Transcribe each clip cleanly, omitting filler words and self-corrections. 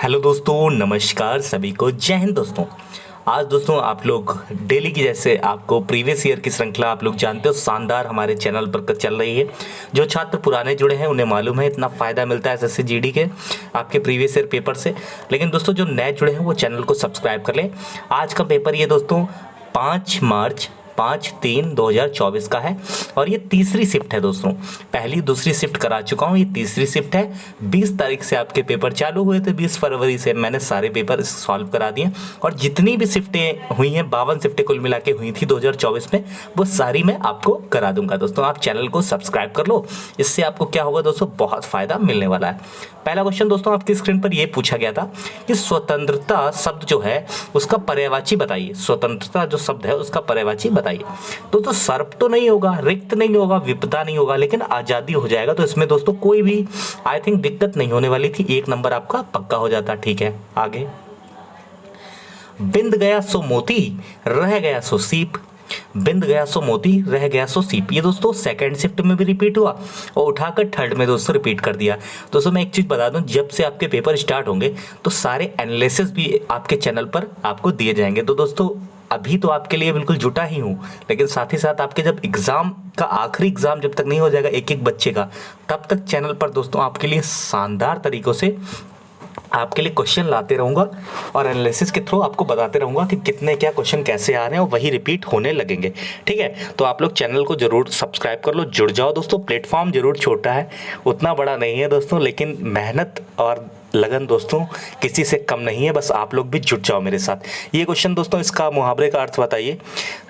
Hello दोस्तों, नमस्कार सभी को, जय हिंद दोस्तों। आज दोस्तों आप लोग डेली की जैसे आपको प्रीवियस ईयर की श्रृंखला आप लोग जानते हो शानदार हमारे चैनल पर चल रही है। जो छात्र पुराने जुड़े हैं उन्हें मालूम है इतना फ़ायदा मिलता है एसएससी जीडी के आपके प्रीवियस ईयर पेपर से। लेकिन दोस्तों जो नए जुड़े हैं वो चैनल को सब्सक्राइब कर लें। आज का पेपर ये दोस्तों 5 मार्च 5/3/2024 का है और ये तीसरी शिफ्ट है दोस्तों। पहली दूसरी शिफ्ट करा चुका हूँ, ये तीसरी शिफ्ट है। 20 तारीख से आपके पेपर चालू हुए थे, 20 फरवरी से मैंने सारे पेपर सॉल्व करा दिए और जितनी भी शिफ्टें हुई हैं 52 शिफ्टें कुल मिला के हुई थी 2024 में, वो सारी मैं आपको करा दूंगा दोस्तों। आप चैनल को सब्सक्राइब कर लो, इससे आपको क्या होगा दोस्तों, बहुत फायदा मिलने वाला है। पहला क्वेश्चन दोस्तों आपकी स्क्रीन पर यह पूछा गया था कि स्वतंत्रता शब्द जो है उसका पर्यायवाची बताइए। स्वतंत्रता जो शब्द है उसका पर्यायवाची बताइए। दोस्तों सर्प तो नहीं होगा, रिक्त नहीं होगा, विपदा नहीं होगा, लेकिन आजादी हो जाएगा। तो इसमें दोस्तों कोई भी आई थिंक दिक्कत नहीं होने वाली थी, 1 नंबर आपका पक्का हो जाता। ठीक है, आगे। बिंद गया सो मोती, रह गया सो सीप। बिंद गया सो मोती, रह गया सो सीप। ये दोस्तों सेकंड शिफ्ट में भी रिपीट हुआ और उठाकर थर्ड में दोस्तों रिपीट कर दिया। दोस्तों मैं एक चीज बता दूं, जब से आपके पेपर स्टार्ट होंगे तो सारे एनालिसिस भी आपके चैनल पर आपको दिए जाएंगे। तो दोस्तों अभी तो आपके लिए बिल्कुल जुटा ही हूँ, लेकिन साथ ही साथ आपके जब एग्जाम का आखिरी एग्जाम जब तक नहीं हो जाएगा एक एक बच्चे का, तब तक चैनल पर दोस्तों आपके लिए शानदार तरीकों से आपके लिए क्वेश्चन लाते रहूंगा और एनालिसिस के थ्रू आपको बताते रहूंगा कि कितने क्या क्वेश्चन कैसे आ रहे हैं और वही रिपीट होने लगेंगे। ठीक है, तो आप लोग चैनल को जरूर सब्सक्राइब कर लो, जुड़ जाओ दोस्तों। प्लेटफॉर्म जरूर छोटा है, उतना बड़ा नहीं है दोस्तों, लेकिन मेहनत और लगन दोस्तों किसी से कम नहीं है। बस आप लोग भी जुट जाओ मेरे साथ। ये क्वेश्चन दोस्तों इसका मुहावरे का अर्थ बताइए।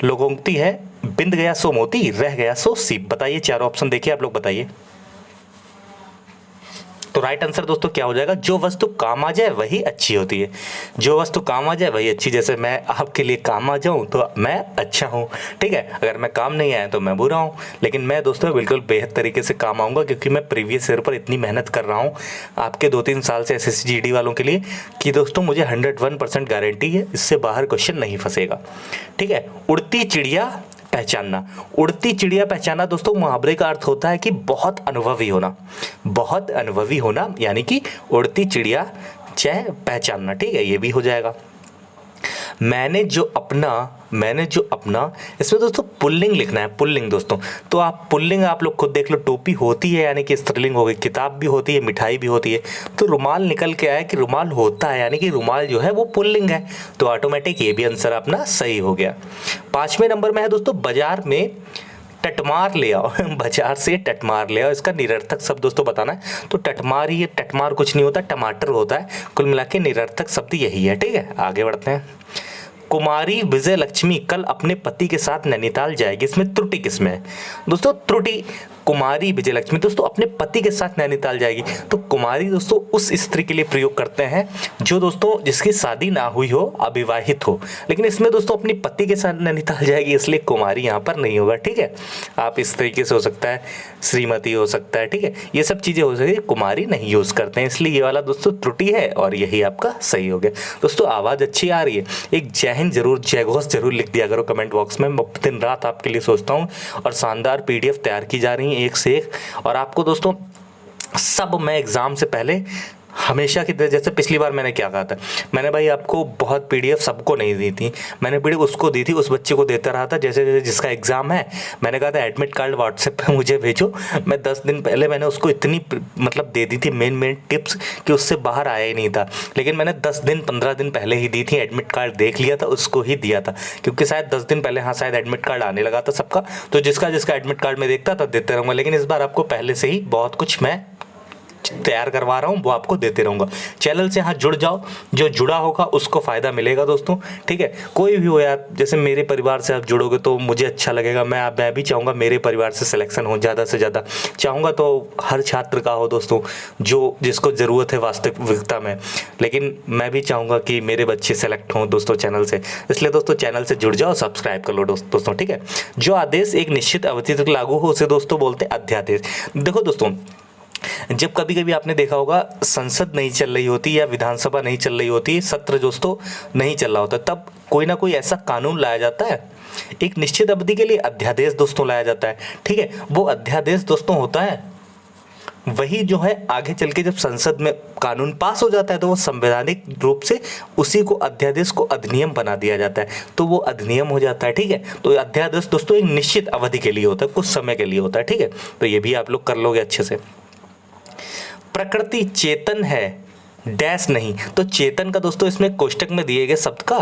लोकोक्ति है, बिंद गया सो मोती, रह गया सो सीप। बताइए, चारों ऑप्शन देखिए, आप लोग बताइए। तो राइट आंसर दोस्तों क्या हो जाएगा, जो वस्तु काम आ जाए वही अच्छी होती है। जो वस्तु काम आ जाए वही अच्छी। जैसे मैं आपके लिए काम आ जाऊं तो मैं अच्छा हूं, ठीक है। अगर मैं काम नहीं आया तो मैं बुरा हूं, लेकिन मैं दोस्तों बिल्कुल बेहद तरीके से काम आऊंगा, क्योंकि मैं प्रीवियस ईयर पर इतनी मेहनत कर रहा हूं आपके 2-3 साल से एसएससी जीडी वालों के लिए कि दोस्तों मुझे 101% गारंटी है इससे बाहर क्वेश्चन नहीं फंसेगा। ठीक है, उड़ती चिड़िया पहचानना। उड़ती चिड़िया पहचानना दोस्तों मुहावरे का अर्थ होता है कि बहुत अनुभवी होना। बहुत अनुभवी होना यानी कि उड़ती चिड़िया चाहे पहचानना। ठीक है, ये भी हो जाएगा। मैंने जो अपना, इसमें दोस्तों पुल्लिंग लिखना है। पुल्लिंग दोस्तों, तो आप पुल्लिंग आप लोग खुद देख लो। टोपी होती है यानी कि स्त्रीलिंग हो गई, किताब भी होती है, मिठाई भी होती है। तो रुमाल निकल के आया कि रुमाल होता है यानी कि रुमाल जो है वो पुल्लिंग है। तो ऑटोमेटिक ये भी आंसर अपना सही हो गया। 5वें नंबर में है दोस्तों, बाजार में टटमार ले आओ। बाजार से टटमार ले आओ, इसका निरर्थक शब्द दोस्तों बताना है। तो टटमार ही है, टटमार कुछ नहीं होता, टमाटर होता है। कुल मिला के निरर्थक शब्द यही है। ठीक है, आगे बढ़ते हैं। कुमारी विजय लक्ष्मी कल अपने पति के साथ नैनीताल जाएगी। इसमें त्रुटि किसमें है दोस्तों? त्रुटि कुमारी विजय लक्ष्मी दोस्तों अपने पति के साथ नैनीताल जाएगी। तो कुमारी दोस्तों उस स्त्री के लिए प्रयोग करते हैं जो दोस्तों जिसकी शादी ना हुई हो, अविवाहित हो। लेकिन इसमें दोस्तों अपने पति के साथ नैनीताल जाएगी, इसलिए कुमारी यहाँ पर नहीं होगा। ठीक है, आप इस तरीके से हो सकता है श्रीमती हो सकता है। ठीक है, ये सब चीज़ें हो सकती है, कुमारी नहीं यूज़ करते हैं, इसलिए ये वाला दोस्तों त्रुटि है और यही आपका सही हो गया। दोस्तों आवाज़ अच्छी आ रही है, एक जय हिंद जरूर, जय घोष जरूर लिख दिया करो कमेंट बॉक्स में। दिन रात आपके लिए सोचता हूँ और शानदार पीडीएफ तैयार की जा रही है एक से एक। और आपको दोस्तों सब मैं एग्जाम से पहले हमेशा की तरह, जैसे पिछली बार मैंने क्या कहा था, मैंने भाई आपको बहुत पीडीएफ सबको नहीं दी थी, मैंने पीडीएफ उसको दी थी, उस बच्चे को देता रहा था जैसे जैसे जिसका एग्जाम है। मैंने कहा था एडमिट कार्ड व्हाट्सएप पे मुझे भेजो। मैं 10 दिन पहले मैंने उसको इतनी मतलब दे दी थी मेन टिप्स कि उससे बाहर आया ही नहीं था। लेकिन मैंने 10 दिन 15 दिन पहले ही दी थी, एडमिट कार्ड देख लिया था, उसको ही दिया था, क्योंकि शायद 10 दिन पहले हाँ शायद एडमिट कार्ड आने लगा था सबका। तो जिसका जिसका एडमिट कार्ड में देखता था देते रहूँगा, लेकिन इस बार आपको पहले से ही बहुत कुछ मैं तैयार करवा रहा हूँ, वो आपको देते रहूँगा। चैनल से हाँ जुड़ जाओ, जो जुड़ा होगा उसको फ़ायदा मिलेगा दोस्तों। ठीक है, कोई भी हो यार, जैसे मेरे परिवार से आप जुड़ोगे तो मुझे अच्छा लगेगा। मैं भी चाहूँगा मेरे परिवार से सिलेक्शन हो, ज़्यादा से ज़्यादा चाहूँगा तो हर छात्र का हो दोस्तों, जो जिसको ज़रूरत है वास्तविकता में। लेकिन मैं भी चाहूँगा कि मेरे बच्चे सेलेक्ट हों दोस्तों चैनल से, इसलिए दोस्तों चैनल से जुड़ जाओ, सब्सक्राइब कर लो दोस्तों। ठीक है, जो आदेश एक निश्चित अवधि तक लागू हो उसे दोस्तों बोलते हैं अध्यादेश। देखो दोस्तों, जब कभी कभी आपने देखा होगा संसद नहीं चल रही होती या विधानसभा नहीं चल रही होती, सत्र दोस्तों नहीं चल रहा होता, तब कोई ना कोई ऐसा कानून लाया जाता है, एक निश्चित अवधि के लिए अध्यादेश दोस्तों लाया जाता है। ठीक है, वो अध्यादेश दोस्तों होता है वही जो है आगे चल के जब संसद में कानून पास हो जाता है तो वो संवैधानिक रूप से उसी को अध्यादेश को अधिनियम बना दिया जाता है, तो वो अधिनियम हो जाता है। ठीक है, तो अध्यादेश दोस्तों एक निश्चित अवधि के लिए होता है, कुछ समय के लिए होता है। ठीक है, तो ये भी आप लोग कर लोगे अच्छे से। प्रकृति चेतन है डैश नहीं, तो चेतन का दोस्तों इसमें कोष्टक में दिए गए शब्द का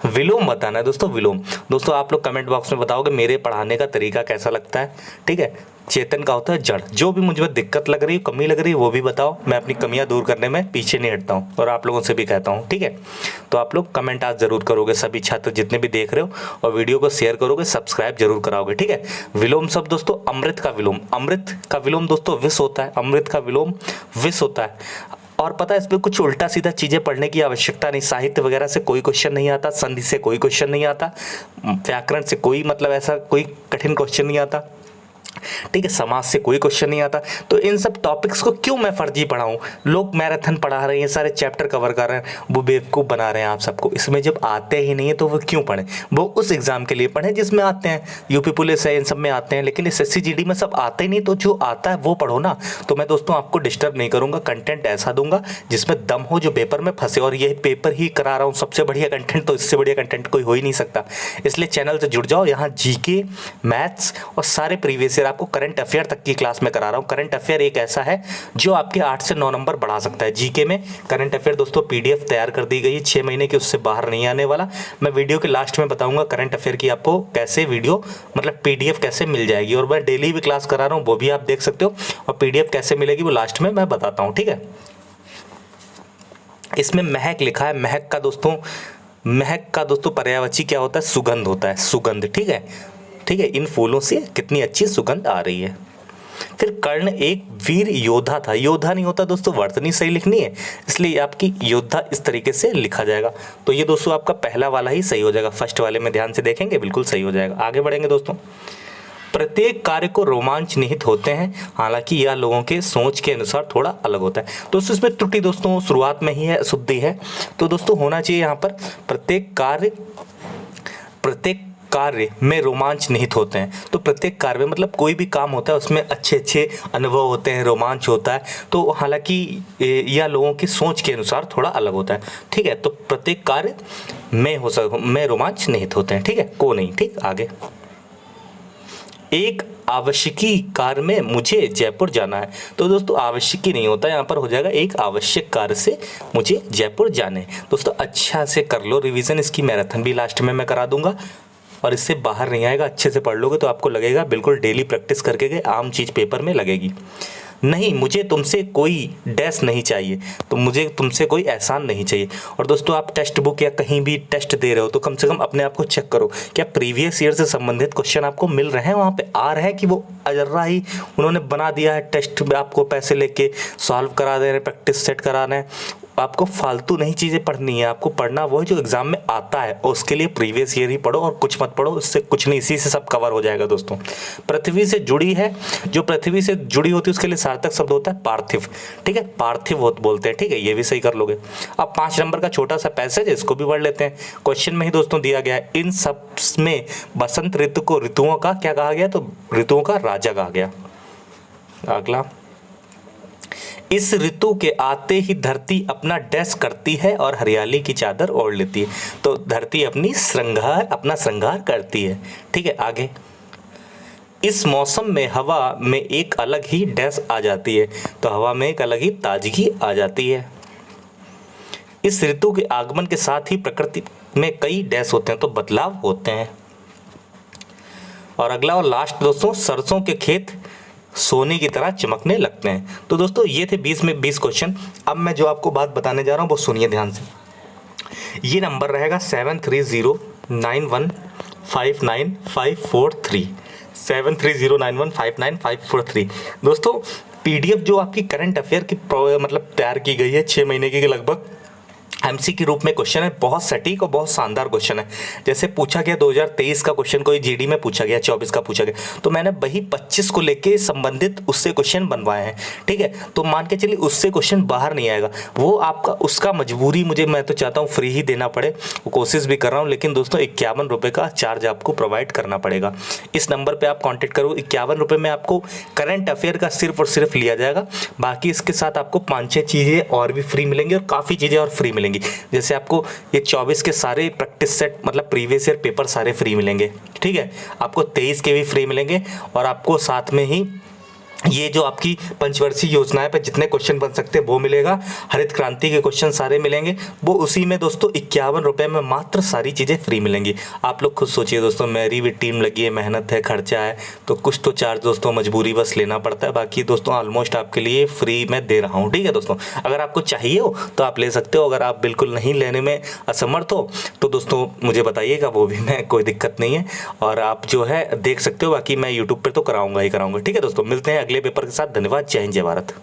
विलोम बताना है दोस्तों, विलोम। दोस्तों आप लोग कमेंट बॉक्स में बताओगे मेरे पढ़ाने का तरीका कैसा लगता है। ठीक है, चेतन का होता है जड़। जो भी मुझे दिक्कत लग रही है, कमी लग रही है, वो भी बताओ, मैं अपनी कमियां दूर करने में पीछे नहीं हटता हूँ और आप लोगों से भी कहता हूँ। ठीक है, तो आप लोग कमेंट आज जरूर करोगे, सभी छात्र जितने भी देख रहे हो, और वीडियो को शेयर करोगे, सब्सक्राइब जरूर कराओगे। ठीक है, विलोम शब्द दोस्तों अमृत का विलोम, अमृत का विलोम दोस्तों विष होता है, अमृत का विलोम विष होता है। और पता है इसमें कुछ उल्टा सीधा चीज़ें पढ़ने की आवश्यकता नहीं, साहित्य वगैरह से कोई क्वेश्चन नहीं आता, संधि से कोई क्वेश्चन नहीं आता, व्याकरण से कोई मतलब ऐसा कोई कठिन क्वेश्चन नहीं आता। ठीक है, समाज से कोई क्वेश्चन नहीं आता। तो इन सब टॉपिक्स को क्यों मैं फर्जी पढ़ाऊँ? लोग मैराथन पढ़ा रहे हैं, सारे चैप्टर कवर कर रहे हैं, वो बेवकूफ़ बना रहे हैं आप सबको। इसमें जब आते ही नहीं है तो वो क्यों पढ़ें? वो उस एग्ज़ाम के लिए पढ़ें जिसमें आते हैं, यूपी पुलिस है, इन सब में आते हैं, लेकिन SSC GD में सब आते ही नहीं, तो जो आता है वो पढ़ो ना। तो मैं दोस्तों आपको डिस्टर्ब नहीं करूँगा, कंटेंट ऐसा दूंगा जिसमें दम हो, जो पेपर में फंसे, और ये पेपर ही करा रहा हूँ, सबसे बढ़िया कंटेंट, तो इससे बढ़िया कंटेंट कोई हो ही नहीं सकता। इसलिए चैनल से जुड़ जाओ, यहाँ GK, मैथ्स और सारे प्रीवियस ईयर, आपको करंट अफेयर तक की क्लास में करा रहा हूँ। करंट अफेयर एक ऐसा है जो आपके 8 से 9 नंबर बढ़ा सकता है। GK में करंट अफेयर दोस्तों PDF तैयार कर दी गई है, 6 महीने की, उससे बाहर नहीं आने वाला। मैं वीडियो के लास्ट में बताऊंगा करंट अफेयर की आपको कैसे वीडियो मतलब PDF कैसे मिल जाएगी, और मैं डेली भी क्लास करा रहा हूँ, वो भी आप देख सकते हो, और PDF कैसे मिलेगी वो लास्ट में मैं बताता हूँ। ठीक है, इसमें महक लिखा है, महक का दोस्तों पर्यायवाची क्या होता है? सुगंध होता है, सुगंध। ठीक है, ठीक है, इन फूलों से कितनी अच्छी सुगंध आ रही है। फिर कर्ण एक वीर योद्धा था, योद्धा नहीं होता दोस्तों, वर्तनी सही लिखनी है, इसलिए आपकी योद्धा इस तरीके से लिखा जाएगा। तो ये दोस्तों आपका पहला वाला ही सही हो जाएगा, फर्स्ट वाले में ध्यान से देखेंगे बिल्कुल सही हो जाएगा। आगे बढ़ेंगे दोस्तों। प्रत्येक कार्य को रोमांच निहित होते हैं, हालांकि यह लोगों के सोच के अनुसार थोड़ा अलग होता है। दोस्तों इसमें त्रुटि दोस्तों शुरुआत में ही है, अशुद्धि है, तो दोस्तों होना चाहिए यहाँ पर प्रत्येक कार्य में रोमांच निहित होते हैं। तो प्रत्येक कार्य में मतलब कोई भी काम होता है उसमें अच्छे अच्छे अनुभव होते हैं, रोमांच होता है, तो हालांकि यह लोगों की सोच के अनुसार थोड़ा अलग होता है। ठीक है, तो प्रत्येक कार्य में रोमांच निहित होते हैं। ठीक है, को नहीं। ठीक, आगे। एक आवश्यकी कार्य में मुझे जयपुर जाना है, तो दोस्तों आवश्यकी नहीं होता, यहाँ पर हो जाएगा एक आवश्यक कार्य से मुझे जयपुर जाने। दोस्तों अच्छा से कर लो रिवीजन, इसकी मैराथन भी लास्ट में मैं करा दूंगा, और इससे बाहर नहीं आएगा। अच्छे से पढ़ लोगे तो आपको लगेगा बिल्कुल डेली प्रैक्टिस करके गए, आम चीज़ पेपर में लगेगी। नहीं, मुझे तुमसे कोई डैश नहीं चाहिए, तो मुझे तुमसे कोई एहसान नहीं चाहिए। और दोस्तों आप टेक्स्ट बुक या कहीं भी टेस्ट दे रहे हो तो कम से कम अपने आप को चेक करो, क्या प्रीवियस ईयर से संबंधित क्वेश्चन आपको मिल रहे हैं, वहाँ पे आ रहे हैं, कि वो अजर्रा ही उन्होंने बना दिया है, टेस्ट में आपको पैसे लेके सॉल्व करा दे रहे हैं, प्रैक्टिस सेट करा रहे हैं। आपको फालतू नहीं चीज़ें पढ़नी है, आपको पढ़ना वो है जो एग्जाम में आता है, और उसके लिए प्रीवियस ईयर ही पढ़ो और कुछ मत पढ़ो, इससे कुछ नहीं, इसी से सब कवर हो जाएगा दोस्तों। पृथ्वी से जुड़ी है, जो पृथ्वी से जुड़ी होती है उसके लिए सार्थक शब्द होता है पार्थिव। ठीक है, पार्थिव बोलते हैं। ठीक है, ये भी सही कर लोगे। अब 5 नंबर का छोटा सा पैसेज है, इसको भी पढ़ लेते हैं। क्वेश्चन में ही दोस्तों दिया गया है, इन सब में बसंत ऋतु को ऋतुओं का क्या कहा गया? तो ऋतुओं का राजा कहा गया। अगला, इस ऋतु के आते ही धरती अपना डैश करती है और हरियाली की चादर ओढ़ लेती है, तो धरती अपना श्रृंगार करती है। ठीक है, आगे। इस मौसम में हवा में एक अलग ही डैश आ जाती है, तो हवा में एक अलग ही ताजगी आ जाती है। इस ऋतु के आगमन के साथ ही प्रकृति में कई डैश होते हैं, तो बदलाव होते हैं। और अगला और लास्ट दोस्तों, सरसों के खेत सोने की तरह चमकने लगते हैं। तो दोस्तों ये थे 20 में 20 क्वेश्चन। अब मैं जो आपको बात बताने जा रहा हूँ वो सुनिए ध्यान से। ये नंबर रहेगा 7309159543, 7309159543। दोस्तों PDF जो आपकी करंट अफेयर की मतलब तैयार की गई है 6 महीने की लगभग, एमसी के रूप में क्वेश्चन है, बहुत सटीक और बहुत शानदार क्वेश्चन है। जैसे पूछा गया 2023 का क्वेश्चन कोई जीडी में पूछा गया, 24 का पूछा गया, तो मैंने वही 25 को लेके संबंधित उससे क्वेश्चन बनवाए हैं, ठीक है। तो मान के चलिए उससे क्वेश्चन बाहर नहीं आएगा, वो आपका उसका मजबूरी मुझे, मैं तो चाहता हूँ फ्री ही देना पड़े, वो कोशिश भी कर रहा हूँ, लेकिन दोस्तों 51 रुपये का चार्ज आपको प्रोवाइड करना पड़ेगा। इस नंबर पर आप कॉन्टेक्ट करो, 51 रुपये में आपको करंट अफेयर का सिर्फ और सिर्फ लिया जाएगा। बाकी इसके साथ आपको 5-6 चीज़ें और भी फ्री मिलेंगी और काफ़ी चीज़ें और फ्री मिलेंगी। जैसे आपको ये 24 के सारे प्रैक्टिस सेट मतलब प्रीवियस ईयर पेपर सारे फ्री मिलेंगे, ठीक है। आपको 23 के भी फ्री मिलेंगे और आपको साथ में ही ये जो आपकी पंचवर्षीय योजनाएं पे जितने क्वेश्चन बन सकते हैं वो मिलेगा। हरित क्रांति के क्वेश्चन सारे मिलेंगे, वो उसी में दोस्तों 51 रुपये में मात्र सारी चीज़ें फ्री मिलेंगी। आप लोग खुद सोचिए दोस्तों, मेरी भी टीम लगी है, मेहनत है, खर्चा है, तो कुछ तो चार्ज दोस्तों मजबूरी बस लेना पड़ता है। बाकी दोस्तों ऑलमोस्ट आपके लिए फ्री में दे रहा हूँ, ठीक है दोस्तों। अगर आपको चाहिए हो तो आप ले सकते हो, अगर आप बिल्कुल नहीं लेने में असमर्थ हो तो दोस्तों मुझे बताइएगा, वो भी मैं कोई दिक्कत नहीं है। और आप जो है देख सकते हो, बाकी मैं यूट्यूब पर तो कराऊंगा ही कराऊंगा, ठीक है दोस्तों। मिलते हैं अगले पेपर के साथ। धन्यवाद। जय हिंद, जय भारत।